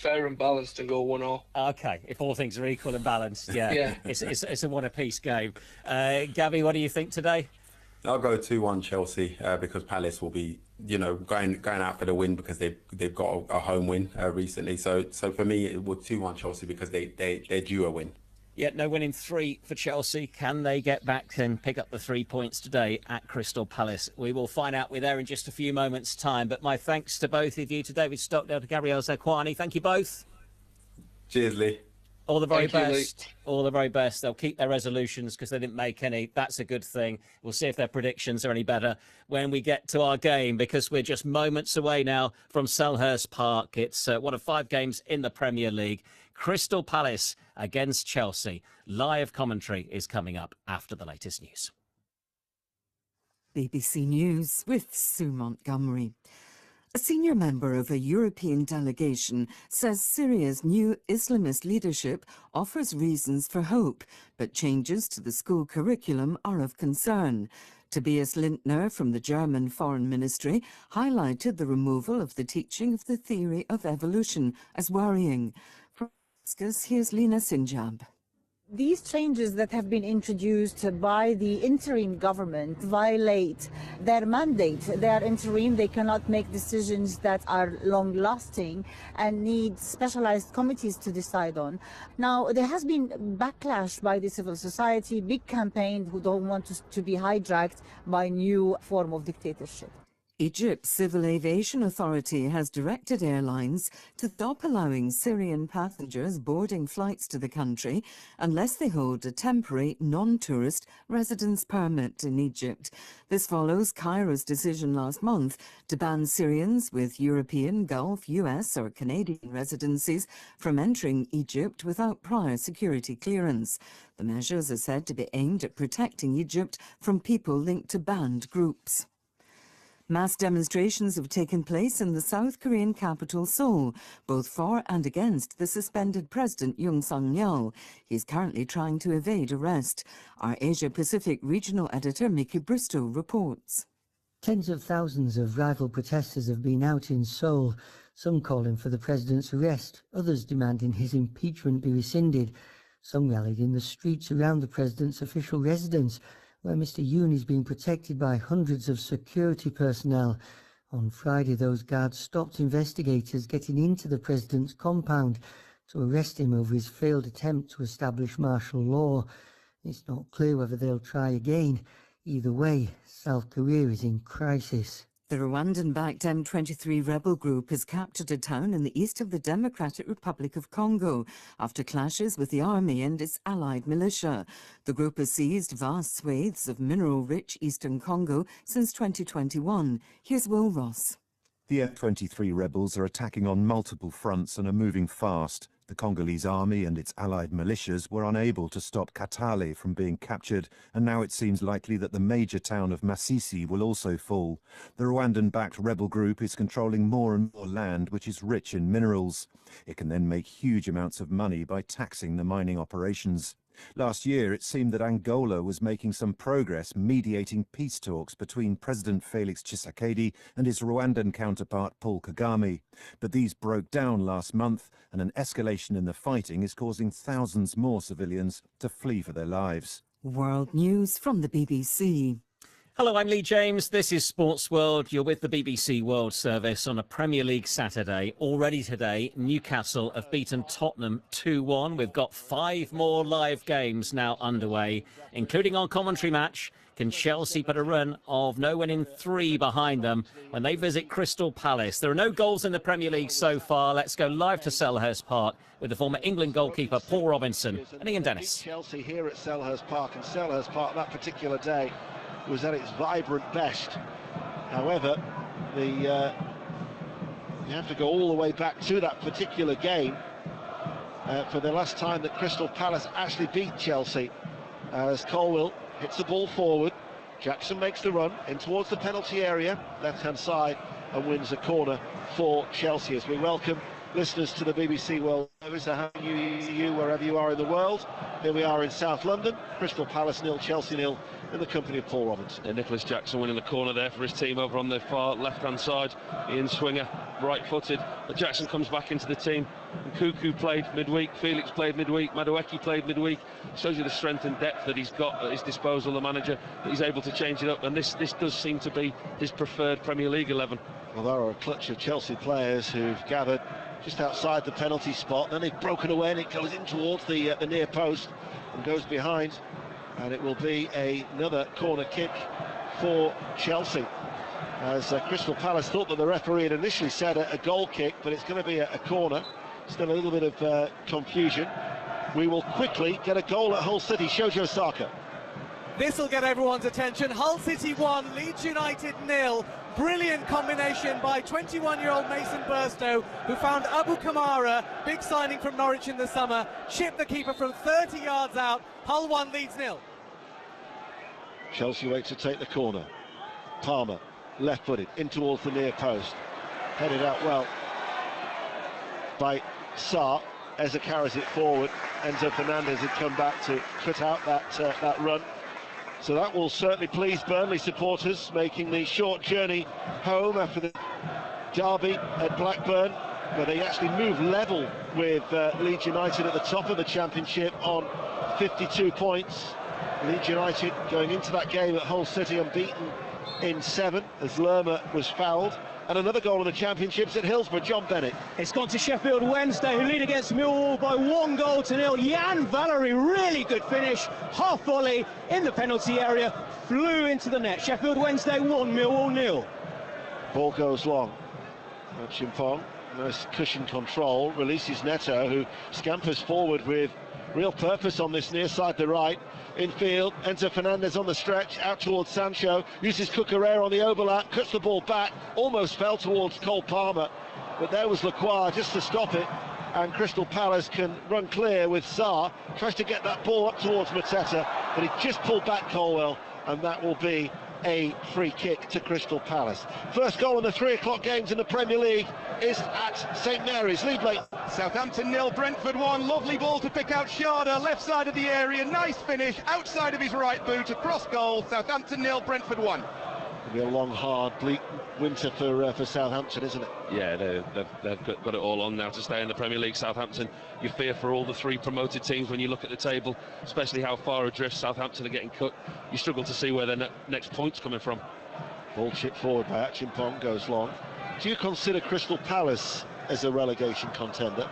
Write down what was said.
fair and balanced and go 1-1. Okay, if all things are equal and balanced, yeah. Yeah. It's a one-apiece game. Gabby, what do you think today? I'll go 2-1 Chelsea because Palace will be, going out for the win because they've got a home win recently. So for me, it would 2-1 Chelsea because they're due a win. Yeah, no winning 3 for Chelsea. Can they get back and pick up the 3 points today at Crystal Palace? We will find out. We're there in just a few moments' time. But my thanks to both of you, to David Stockdale, to Gabrielle Zakwani. Thank you both. Cheers, Lee. All the very Thank you, best. All the very best. They'll keep their resolutions because they didn't make any. That's a good thing. We'll see if their predictions are any better when we get to our game, because we're just moments away now from Selhurst Park. It's one of 5 games in the Premier League. Crystal Palace against Chelsea. Live commentary is coming up after the latest news. BBC News with Sue Montgomery. A senior member of a European delegation says Syria's new Islamist leadership offers reasons for hope, but changes to the school curriculum are of concern. Tobias Lindner from the German Foreign Ministry highlighted the removal of the teaching of the theory of evolution as worrying. From Damascus, here's Lina Sinjab. These changes that have been introduced by the interim government violate their mandate. They are interim, they cannot make decisions that are long-lasting and need specialized committees to decide on. Now, there has been backlash by the civil society, big campaign who don't want to be hijacked by new form of dictatorship. Egypt's Civil Aviation Authority has directed airlines to stop allowing Syrian passengers boarding flights to the country unless they hold a temporary non-tourist residence permit in Egypt. This follows Cairo's decision last month to ban Syrians with European, Gulf, US or Canadian residencies from entering Egypt without prior security clearance. The measures are said to be aimed at protecting Egypt from people linked to banned groups. Mass demonstrations have taken place in the South Korean capital Seoul, both for and against the suspended President Yoon Suk-yeol. He is currently trying to evade arrest. Our Asia-Pacific regional editor Mickey Bristow reports. Tens of thousands of rival protesters have been out in Seoul, some calling for the president's arrest, others demanding his impeachment be rescinded. Some rallied in the streets around the president's official residence, where Mr. Yoon is being protected by hundreds of security personnel. On Friday, those guards stopped investigators getting into the president's compound to arrest him over his failed attempt to establish martial law. It's not clear whether they'll try again. Either way, South Korea is in crisis. The Rwandan-backed M23 rebel group has captured a town in the east of the Democratic Republic of Congo after clashes with the army and its allied militia. The group has seized vast swathes of mineral-rich eastern Congo since 2021. Here's Will Ross. The M23 rebels are attacking on multiple fronts and are moving fast. The Congolese army and its allied militias were unable to stop Katale from being captured, and now it seems likely that the major town of Masisi will also fall. The Rwandan-backed rebel group is controlling more and more land which is rich in minerals. It can then make huge amounts of money by taxing the mining operations. Last year, it seemed that Angola was making some progress mediating peace talks between President Felix Tshisekedi and his Rwandan counterpart Paul Kagame. But these broke down last month, and an escalation in the fighting is causing thousands more civilians to flee for their lives. World News from the BBC. Hello, I'm Lee James. This is Sports World. You're with the BBC World Service on a Premier League Saturday. Already today, Newcastle have beaten Tottenham 2-1. We've got 5 more live games now underway, including our commentary match. Can Chelsea put a run of no winning 3 behind them when they visit Crystal Palace? There are no goals in the Premier League so far. Let's go live to Selhurst Park with the former England goalkeeper Paul Robinson and Ian Dennis. Chelsea here at Selhurst Park, and Selhurst Park that particular day was at its vibrant best. However, you have to go all the way back to that particular game for the last time that Crystal Palace actually beat Chelsea, as Colwill hits the ball forward. Jackson makes the run in towards the penalty area, left-hand side, and wins a corner for Chelsea. As we welcome listeners to the BBC World Service. How are you wherever you are in the world? Here we are in South London. Crystal Palace 0, Chelsea 0, in the company of Paul Robinson. And Nicholas Jackson winning the corner there for his team over on the far left-hand side. Ian Swinger, right-footed. But Jackson comes back into the team. And Cuckoo played midweek, Felix played midweek, Madueke played midweek. Shows you the strength and depth that he's got at his disposal, the manager, that he's able to change it up. And this does seem to be his preferred Premier League 11. Well, there are a clutch of Chelsea players who've gathered just outside the penalty spot. Then they've broken away and it goes in towards the near post and goes behind. And it will be another corner kick for Chelsea. As Crystal Palace thought that the referee had initially said a goal kick, but it's going to be a corner. Still a little bit of confusion. We will quickly get a goal at Hull City. Shojo Saka. This will get everyone's attention. Hull City 1, Leeds United 0. Brilliant combination by 21-year-old Mason Burstow, who found Abu Kamara, big signing from Norwich in the summer, chipped the keeper from 30 yards out. Hull 1, Leeds 0. Chelsea wait to take the corner. Palmer, left-footed, in towards the near post. Headed out well by Sarr. Eza carries it forward. Enzo Fernandez had come back to cut out that run. So that will certainly please Burnley supporters, making the short journey home after the derby at Blackburn, where they actually move level with Leeds United at the top of the Championship on 52 points. Leeds United going into that game at Hull City unbeaten in 7 as Lerma was fouled. And another goal in the Championships at Hillsborough. John Bennett. It's gone to Sheffield Wednesday, who lead against Millwall by 1-0. Jan Valery, really good finish, half volley in the penalty area, flew into the net. Sheffield Wednesday 1, Millwall 0. Ball goes long. Chimpong, nice cushion control, releases Neto, who scampers forward with real purpose on this near side to right. Infield, Enzo Fernandez on the stretch, out towards Sancho, uses Cucurella on the overlap, cuts the ball back, almost fell towards Cole Palmer, but there was Lacroix just to stop it, and Crystal Palace can run clear with Sarr, tries to get that ball up towards Mateta, but he just pulled back Colwell, and that will be a free kick to Crystal Palace. First goal in the 3 o'clock games in the Premier League is at St Mary's. Lead late. Southampton 0, Brentford 1. Lovely ball to pick out Sharda, left side of the area. Nice finish, outside of his right boot, across goal. Southampton 0, Brentford 1. It'll be a long, hard, bleak winter for Southampton, isn't it? Yeah, they've got it all on now to stay in the Premier League. Southampton, you fear for all the 3 promoted teams when you look at the table, especially how far adrift Southampton are getting cut. You struggle to see where their next point's coming from. Ball chipped forward by Achimpong, goes long. Do you consider Crystal Palace as a relegation contender?